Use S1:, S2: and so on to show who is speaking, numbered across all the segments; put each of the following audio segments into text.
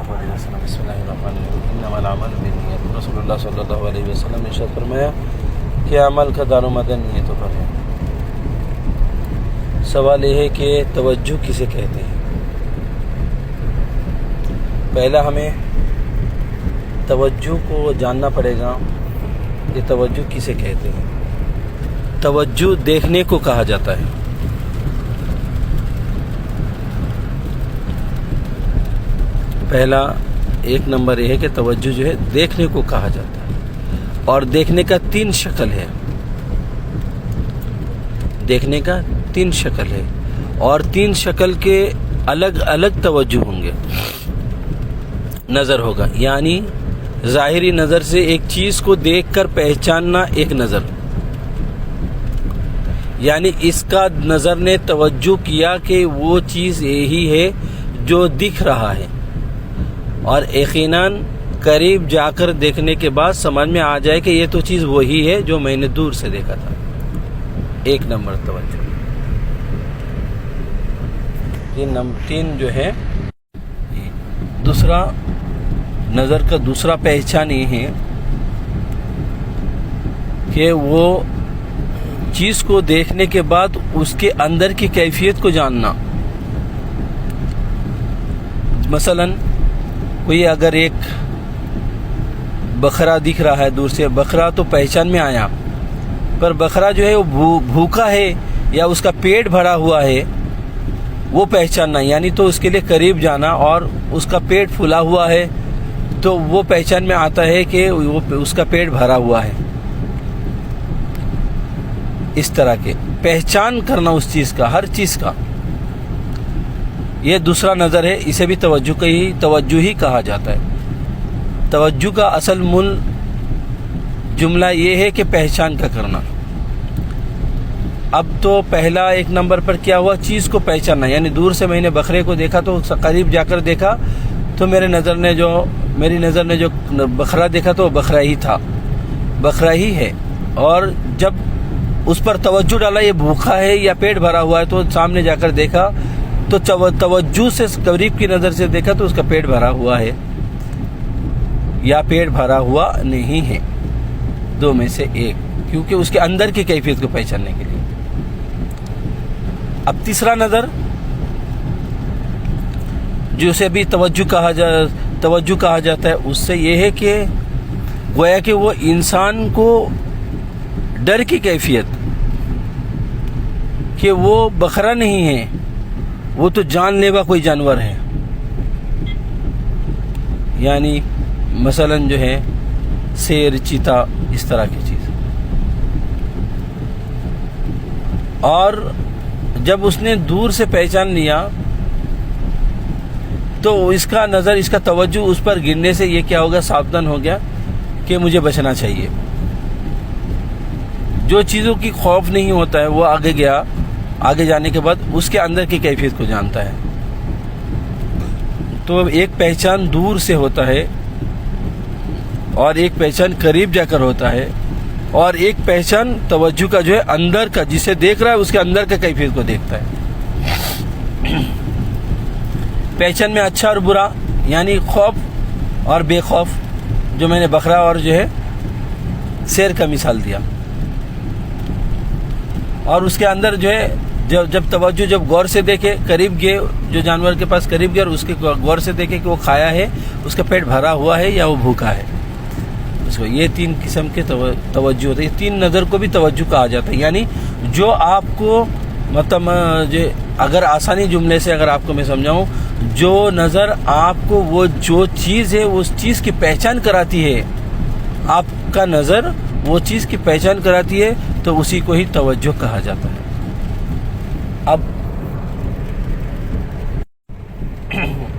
S1: علیہ وسلم بسم اللہ الرحمن الرحیم انما الاعمال بالنیات رسول اللہ صلی اللہ علیہ وسلم نے ارشاد فرمایا کہ عمل کا دار و مدار نیتوں پر ہے۔ سوال یہ ہے کہ توجہ کسے کہتے ہیں؟ پہلا ہمیں توجہ کو جاننا پڑے گا کہ توجہ کسے کہتے ہیں۔ توجہ دیکھنے کو کہا جاتا ہے۔ پہلا ایک نمبر یہ ہے کہ توجہ جو ہے دیکھنے کو کہا جاتا ہے، اور دیکھنے کا تین شکل ہے۔ دیکھنے کا تین شکل ہے، اور تین شکل کے الگ الگ توجہ ہوں گے۔ نظر ہوگا، یعنی ظاہری نظر سے ایک چیز کو دیکھ کر پہچاننا ایک نظر، یعنی اس کا نظر نے توجہ کیا کہ وہ چیز یہی ہے جو دکھ رہا ہے، اور یقیناً قریب جا کر دیکھنے کے بعد سمجھ میں آ جائے کہ یہ تو چیز وہی ہے جو میں نے دور سے دیکھا تھا۔ ایک نمبر توجہ۔ تین جو ہے دوسرا نظر کا دوسرا پہچان یہ ہے کہ وہ چیز کو دیکھنے کے بعد اس کے اندر کی کیفیت کو جاننا۔ مثلا کوئی اگر ایک بکرا دکھ رہا ہے دور سے، بکرا تو پہچان میں آیا، پر بکرا جو ہے وہ بھوکا ہے یا اس کا پیٹ بھرا ہوا ہے وہ پہچاننا، یعنی تو اس کے لیے قریب جانا، اور اس کا پیٹ پھلا ہوا ہے تو وہ پہچان میں آتا ہے کہ وہ اس کا پیٹ بھرا ہوا ہے۔ اس طرح کے پہچان کرنا اس چیز کا، ہر چیز کا، یہ دوسرا نظر ہے۔ اسے بھی توجہ ہی کہا جاتا ہے۔ توجہ کا اصل مول جملہ یہ ہے کہ پہچان کا کرنا۔ اب تو پہلا ایک نمبر پر کیا ہوا؟ چیز کو پہچاننا، یعنی دور سے میں نے بکرے کو دیکھا تو قریب جا کر دیکھا تو میری نظر نے جو بکرا دیکھا تو وہ بکرا ہی تھا، بکرا ہی ہے۔ اور جب اس پر توجہ ڈالا یہ بھوکا ہے یا پیٹ بھرا ہوا ہے، تو سامنے جا کر دیکھا تو توجہ سے قریب کی نظر سے دیکھا تو اس کا پیٹ بھرا ہوا ہے یا پیٹ بھرا ہوا نہیں ہے، دو میں سے ایک، کیونکہ اس کے اندر کی کیفیت کو پہچاننے کے لیے۔ اب تیسرا نظر جسے بھی توجہ کہا جاتا ہے، اس سے یہ ہے کہ گویا کہ وہ انسان کو ڈر کی کیفیت، کہ وہ بکرا نہیں ہے، وہ تو جان لیوا کوئی جانور ہے، یعنی مثلا جو ہے شیر، چیتا، اس طرح کی چیز۔ اور جب اس نے دور سے پہچان لیا تو اس کا نظر، اس کا توجہ اس پر گرنے سے یہ کیا ہوگا؟ ساودھان ہو گیا کہ مجھے بچنا چاہیے۔ جو چیزوں کی خوف نہیں ہوتا ہے وہ آگے گیا، آگے جانے کے بعد اس کے اندر کی کیفیت کو جانتا ہے۔ تو ایک پہچان دور سے ہوتا ہے، اور ایک پہچان قریب جا کر ہوتا ہے، اور ایک پہچان توجہ کا جو ہے اندر کا، جسے دیکھ رہا ہے اس کے اندر کا کیفیت کو دیکھتا ہے۔ پہچان میں اچھا اور برا، یعنی خوف اور بے خوف، جو میں نے بکرا اور جو ہے شیر کا مثال دیا۔ اور اس کے اندر جو ہے جب توجہ، جب غور سے دیکھے، قریب گئے، جو جانور کے پاس قریب گئے اور اس کے غور سے دیکھے کہ وہ کھایا ہے، اس کا پیٹ بھرا ہوا ہے یا وہ بھوکا ہے، اس کو یہ تین قسم کے توجہ ہوتے ہیں۔ تین نظر کو بھی توجہ کہا جاتا ہے، یعنی جو آپ کو مطلب اگر آسانی جملے سے اگر آپ کو میں سمجھاؤں، جو نظر آپ کو وہ جو چیز ہے اس چیز کی پہچان کراتی ہے، آپ کا نظر وہ چیز کی پہچان کراتی ہے، تو اسی کو ہی توجہ کہا جاتا ہے۔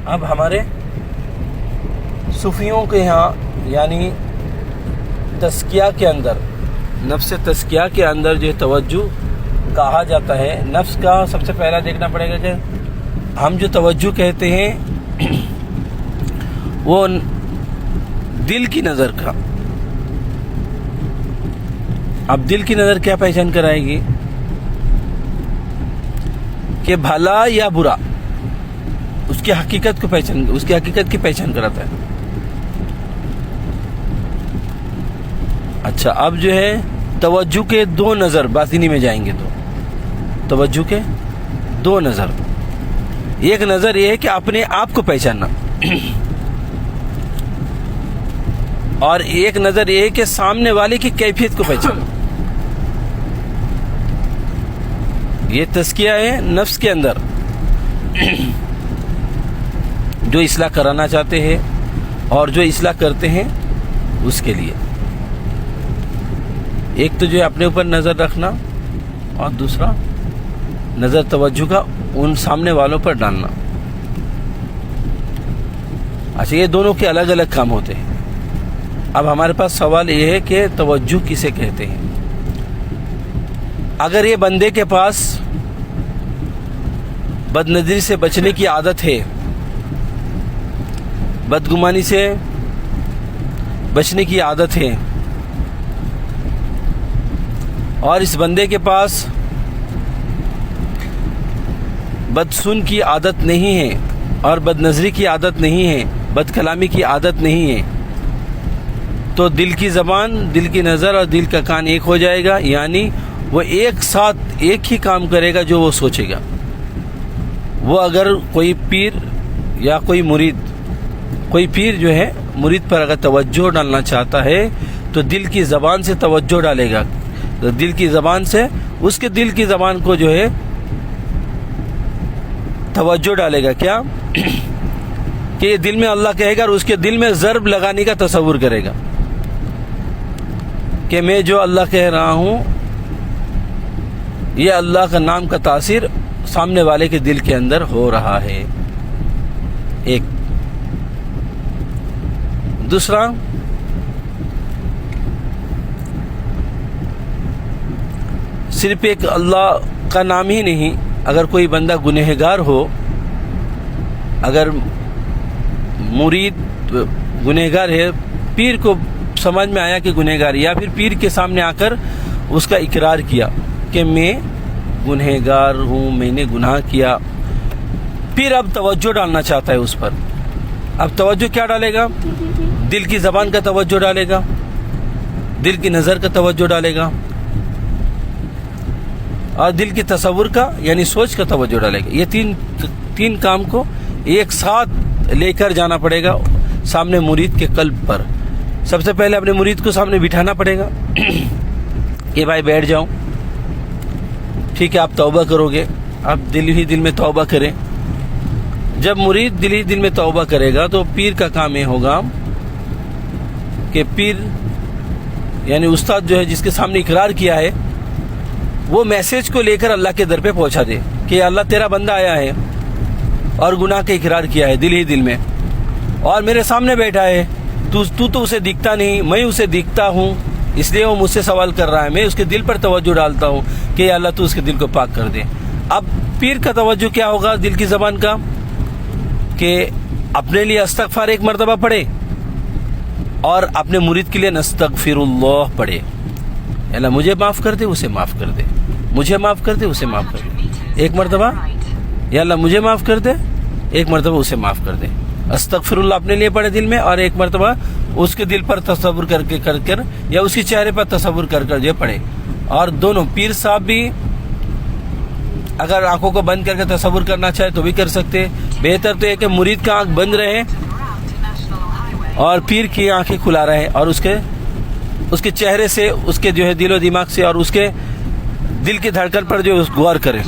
S1: اب ہمارے صوفیوں کے یہاں، یعنی تزکیہ کے اندر، نفس تزکیہ کے اندر جو توجہ کہا جاتا ہے، نفس کا سب سے پہلا دیکھنا پڑے گا کہ ہم جو توجہ کہتے ہیں وہ دل کی نظر کا۔ اب دل کی نظر کیا پہچان کرائے گی کہ بھلا یا برا، اس کی حقیقت کی پہچان کراتا ہے. اچھا اب جو ہے توجہ کے دو نظر باطنی میں جائیں گے تو توجہ کے دو نظر. ایک نظر یہ ہے کہ اپنے آپ کو پہچاننا اور ایک نظر یہ ہے کہ سامنے والے کی کیفیت کو پہچاننا. یہ تزکیہ ہے نفس کے اندر جو اصلاح کرانا چاہتے ہیں اور جو اصلاح کرتے ہیں اس کے لیے. ایک تو جو ہے اپنے اوپر نظر رکھنا اور دوسرا نظر توجہ کا ان سامنے والوں پر ڈالنا. اچھا یہ دونوں کے الگ الگ کام ہوتے ہیں. اب ہمارے پاس سوال یہ ہے کہ توجہ کسے کہتے ہیں. اگر یہ بندے کے پاس بد نظری سے بچنے کی عادت ہے, بدگمانی سے بچنے کی عادت ہے, اور اس بندے کے پاس بد سن کی عادت نہیں ہے اور بد نظری کی عادت نہیں ہے, بد کلامی کی عادت نہیں ہے, تو دل کی زبان, دل کی نظر اور دل کا کان ایک ہو جائے گا. یعنی وہ ایک ساتھ ایک ہی کام کرے گا جو وہ سوچے گا. وہ اگر کوئی پیر یا کوئی مرید, کوئی پیر جو ہے مرید پر اگر توجہ ڈالنا چاہتا ہے تو دل کی زبان سے توجہ ڈالے گا. تو دل کی زبان سے اس کے دل کی زبان کو جو ہے توجہ ڈالے گا. کیا کہ یہ دل میں اللہ کہے گا اور اس کے دل میں ضرب لگانے کا تصور کرے گا کہ میں جو اللہ کہہ رہا ہوں یہ اللہ کا نام کا تاثیر سامنے والے کے دل کے اندر ہو رہا ہے. ایک دوسرا صرف ایک اللہ کا نام ہی نہیں, اگر کوئی بندہ گنہگار ہو, اگر مرید گنہگار ہے, پیر کو سمجھ میں آیا کہ گنہگار, یا پھر پیر کے سامنے آ کر اس کا اقرار کیا کہ میں گنہگار ہوں, میں نے گناہ کیا, پیر اب توجہ ڈالنا چاہتا ہے اس پر. اب توجہ کیا ڈالے گا؟ دل کی زبان کا توجہ ڈالے گا, دل کی نظر کا توجہ ڈالے گا اور دل کی تصور کا یعنی سوچ کا توجہ ڈالے گا. یہ تین کام کو ایک ساتھ لے کر جانا پڑے گا سامنے مرید کے قلب پر. سب سے پہلے اپنے مرید کو سامنے بٹھانا پڑے گا کہ بھائی بیٹھ جاؤ, ٹھیک ہے آپ توبہ کرو گے, آپ دل ہی دل میں توبہ کریں. جب مرید دل ہی دل میں توبہ کرے گا تو پیر کا کام یہ ہوگا کہ پیر یعنی استاد جو ہے جس کے سامنے اقرار کیا ہے وہ میسج کو لے کر اللہ کے در پہ پہنچا دے کہ اللہ تیرا بندہ آیا ہے اور گناہ کا اقرار کیا ہے دل ہی دل میں, اور میرے سامنے بیٹھا ہے, تو اسے دکھتا نہیں, میں اسے دکھتا ہوں, اس لیے وہ مجھ سے سوال کر رہا ہے, میں اس کے دل پر توجہ ڈالتا ہوں کہ اللہ تو اس کے دل کو پاک کر دے. اب پیر کا توجہ کیا ہوگا دل کی زبان کا کہ اپنے لیے استغفار ایک مرتبہ پڑھے اور اپنے مرید کے لیے نستغفر اللہ پڑھے. اللہ مجھے معاف کر دے, اسے معاف کر دے, مجھے معاف کر دے, اسے معاف کر دے. ایک مرتبہ یا اللہ مجھے معاف کر دے, ایک مرتبہ اسے معاف کر دے. استغفر اللہ اپنے لیے پڑھے دل میں, اور ایک مرتبہ اس کے دل پر تصور کر یا اس کے چہرے پر تصور کر جو پڑھے. اور دونوں پیر صاحب بھی اگر آنکھوں کو بند کر کے تصور کرنا چاہے تو بھی کر سکتے. بہتر تو یہ کہ مرید کا آنکھ بند رہے اور پیر کی آنکھیں کھلا رہے اور اس کے چہرے سے, اس کے جو ہے دل و دماغ سے اور اس کے دل کی دھڑکن پر جو غور کرے.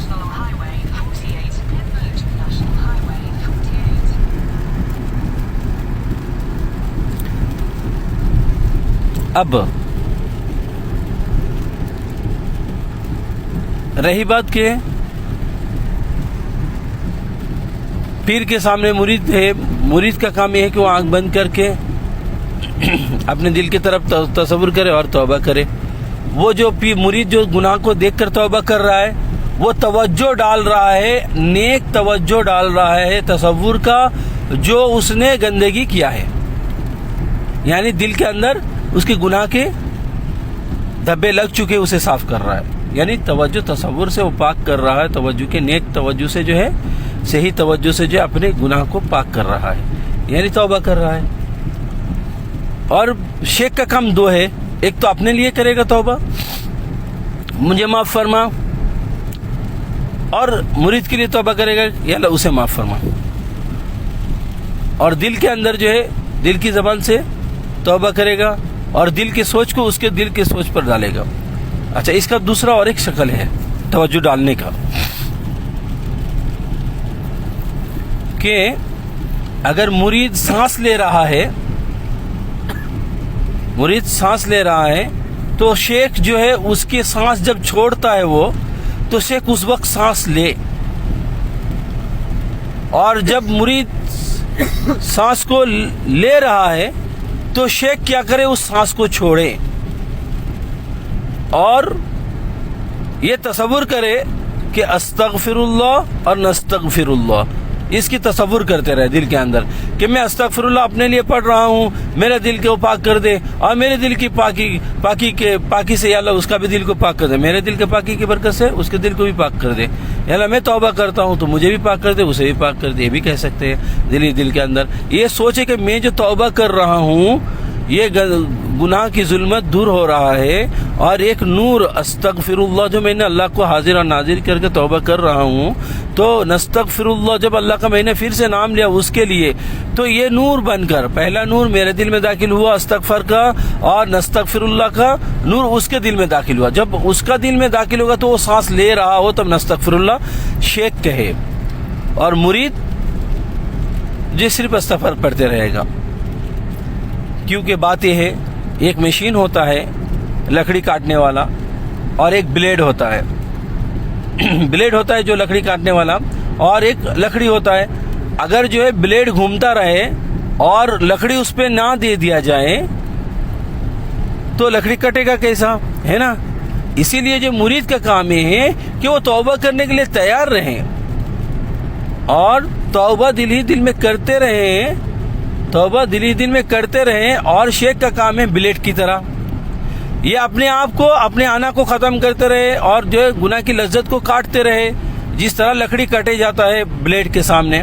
S1: اب رہی بات کہ پیر کے سامنے مرید ہے, مرید کا کام یہ ہے کہ وہ آنکھ بند کر کے اپنے دل کی طرف تصور کرے اور توبہ کرے. وہ جو مرید جو گناہ کو دیکھ کر توبہ کر رہا ہے وہ توجہ ڈال رہا ہے, نیک توجہ ڈال رہا ہے تصور کا جو اس نے گندگی کیا ہے, یعنی دل کے اندر اس کے گناہ کے دھبے لگ چکے اسے صاف کر رہا ہے. یعنی توجہ تصور سے وہ پاک کر رہا ہے, توجہ کے نیک توجہ سے جو ہے صحیح توجہ سے جو اپنے گناہ کو پاک کر رہا ہے، یعنی توبہ کر رہا ہے۔ اور شیخ کا کام دو ہے، ایک تو اپنے لیے کرے گا توبہ، مجھے معاف فرما، اور مرید کے لیے توبہ کرے گا یا اللہ اسے معاف فرما، اور دل کے اندر جو ہے دل کی زبان سے توبہ کرے گا اور دل کی سوچ کو اس کے دل کی سوچ پر ڈالے گا۔ اچھا، اس کا دوسرا اور ایک شکل ہے توجہ ڈالنے کا، کہ اگر مرید سانس لے رہا ہے، مرید سانس لے رہا ہے تو شیخ جو ہے اس کی سانس جب چھوڑتا ہے وہ، تو شیخ اس وقت سانس لے، اور جب مرید سانس کو لے رہا ہے تو شیخ کیا کرے، اس سانس کو چھوڑے اور یہ تصور کرے کہ استغفر اللہ اور نستغفر اللہ، اس کی تصور کرتے رہے دل کے اندر کہ میں استغفر اللہ اپنے لیے پڑھ رہا ہوں، میرے دل کو پاک کر دے، اور میرے دل کی پاکی سے یا اللہ اس کا بھی دل کو پاک کر دے، میرے دل کے پاکی کی برکت سے اس کے دل کو بھی پاک کر دے، یا اللہ میں توبہ کرتا ہوں تو مجھے بھی پاک کر دے، اسے بھی پاک کر دے، یہ بھی کہہ سکتے ہیں دل کے اندر۔ یہ سوچے کہ میں جو توبہ کر رہا ہوں یہ گناہ کی ظلمت دور ہو رہا ہے، اور ایک نور استغفر اللہ جو میں نے اللہ کو حاضر اور ناظر کر کے توبہ کر رہا ہوں، تو نستغفر اللہ جب اللہ کا میں نے پھر سے نام لیا اس کے لیے، تو یہ نور بن کر پہلا نور میرے دل میں داخل ہوا استغفر کا، اور نستغفر اللہ کا نور اس کے دل میں داخل ہوا۔ جب اس کا دل میں داخل ہوگا تو وہ سانس لے رہا ہو تب نستغفر اللہ شیخ کہے، اور مرید جو صرف استغفار پڑھتے رہے گا۔ کیونکہ بات یہ ہے، ایک مشین ہوتا ہے لکڑی کاٹنے والا، اور ایک بلیڈ ہوتا ہے بلیڈ ہوتا ہے جو لکڑی کاٹنے والا، اور ایک لکڑی ہوتا ہے۔ اگر جو ہے بلیڈ گھومتا رہے اور لکڑی اس پہ نہ دے دیا جائے تو لکڑی کٹے گا کیسا، ہے نا؟ اسی لیے جو مرید کا کام یہ ہے کہ وہ توبہ کرنے کے لیے تیار رہیں، اور توبہ دل ہی دل میں کرتے رہیں، توبہ دل ہی دل میں کرتے رہیں۔ اور شیخ کا کام ہے بلیڈ کی طرح، یہ اپنے آپ کو، اپنے آنا کو ختم کرتے رہے، اور جو ہے گناہ کی لذت کو کاٹتے رہے، جس طرح لکڑی کٹے جاتا ہے بلیڈ کے سامنے،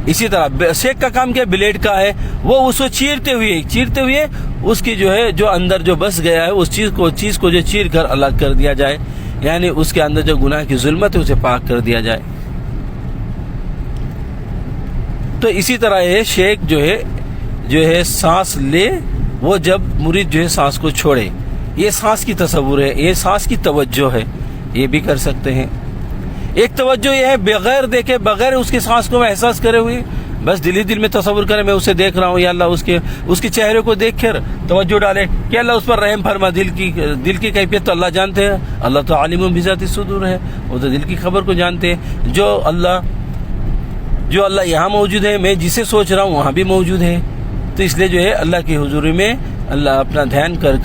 S1: اسی طرح شیخ کا کام کیا بلیڈ کا ہے، وہ اس کو چیرتے ہوئے اس کی جو ہے جو اندر جو بس گیا ہے اس چیز کو جو چیر کر الگ کر دیا جائے، یعنی اس کے اندر جو گناہ کی ظلمت ہے اسے پاک کر دیا جائے۔ تو اسی طرح یہ شیخ جو ہے سانس لے، وہ جب مرید جو ہے سانس کو چھوڑے، یہ سانس کی تصور ہے، یہ سانس کی توجہ ہے، یہ بھی کر سکتے ہیں۔ ایک توجہ یہ ہے بغیر دیکھے، بغیر اس کی سانس کو احساس کرے ہوئے، بس دل ہی دل میں تصور کرے میں اسے دیکھ رہا ہوں، یا اللہ اس کے چہرے کو دیکھ کر توجہ ڈالے کہ اللہ اس پر رحم فرما۔ دل کی کیفیت تو اللہ جانتے ہیں، اللہ تو عالم بذات الصدور ہے، وہ تو دل کی خبر کو جانتے ہیں۔ جو اللہ یہاں موجود ہے، میں جسے سوچ رہا ہوں وہاں بھی موجود ہے، تو اس لیے جو ہے اللہ کی حضوری میں اللہ اپنا دھیان کر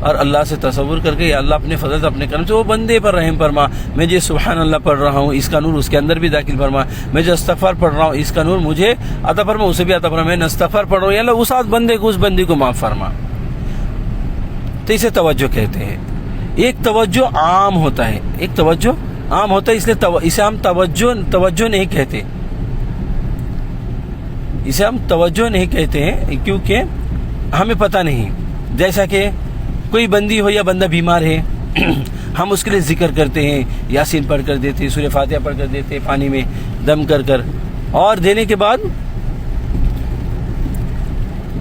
S1: اور اللہ سے تصور کر کے، یا اللہ اپنے فضل اپنے کرم سے وہ بندے پر رحم فرما، میں جو سبحان اللہ پڑھ رہا ہوں اس کا نور اس کے اندر بھی داخل فرما، میں جو استغفار پڑھ رہا ہوں اس کا نور مجھے عطا فرما، اسے بھی عطا فرما، میں استغفار پڑھ رہا ہوں، یا اللہ اس بندے کو معاف فرما۔ تو اسے توجہ کہتے ہیں۔ ایک توجہ عام ہوتا ہے، اس لیے اسے ہم توجہ نہیں کہتے، اسے ہم توجہ نہیں کہتے ہیں کیونکہ ہمیں پتہ نہیں۔ جیسا کہ کوئی بندی ہو یا بندہ بیمار ہے، ہم اس کے لیے ذکر کرتے ہیں، یاسین پڑھ کر دیتے ہیں، سورہ فاتحہ پڑھ کر دیتے ہیں پانی میں دم کر، اور دینے کے بعد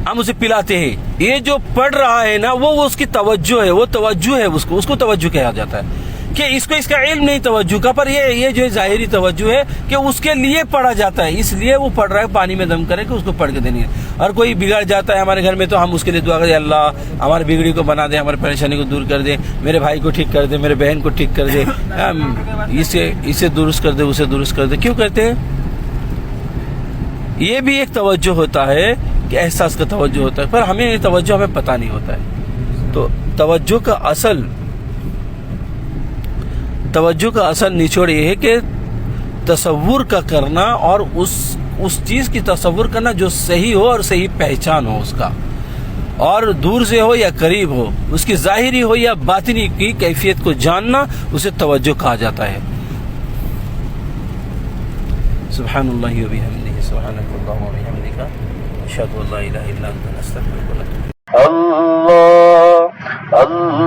S1: ہم اسے پلاتے ہیں۔ یہ جو پڑھ رہا ہے نا وہ اس کی توجہ ہے، وہ توجہ ہے، اس کو توجہ کہا جاتا ہے، کہ اس کا علم نہیں توجہ کا، پر یہ جو ظاہری توجہ ہے کہ اس کے لیے پڑھا جاتا ہے، اس لیے وہ پڑھ رہا ہے، پانی میں دم کرے کہ اس کو پڑھ کے دینی ہے۔ اور کوئی بگڑ جاتا ہے ہمارے گھر میں تو ہم اس کے لیے دعا کرتے ہیں، اللہ ہماری بگڑی کو بنا دے، ہماری پریشانی کو دور کر دے، میرے بھائی کو ٹھیک کر دے، میرے بہن کو ٹھیک کر دے، اسے درست کر دے، اسے درست کر دے۔ کیوں کرتے ہیں؟ یہ بھی ایک توجہ ہوتا ہے کہ احساس کا توجہ ہوتا ہے، پر ہمیں توجہ ہمیں پتہ نہیں ہوتا ہے۔ تو توجہ کا اصل نچوڑ یہ ہے کہ تصور کا کرنا، اور اس چیز کی تصور کرنا جو صحیح ہو اور صحیح پہچان ہو اس کا، اور دور سے ہو یا قریب ہو، اس کی ظاہری ہو یا باطنی کی کیفیت کو جاننا، اسے توجہ کہا جاتا ہے۔ سبحان اللہ و بحمدہ سبحانک اللہم و بحمدک اشہد ان لا الہ الا انت نستغفرک و نتوب الیک. اللہ اللہ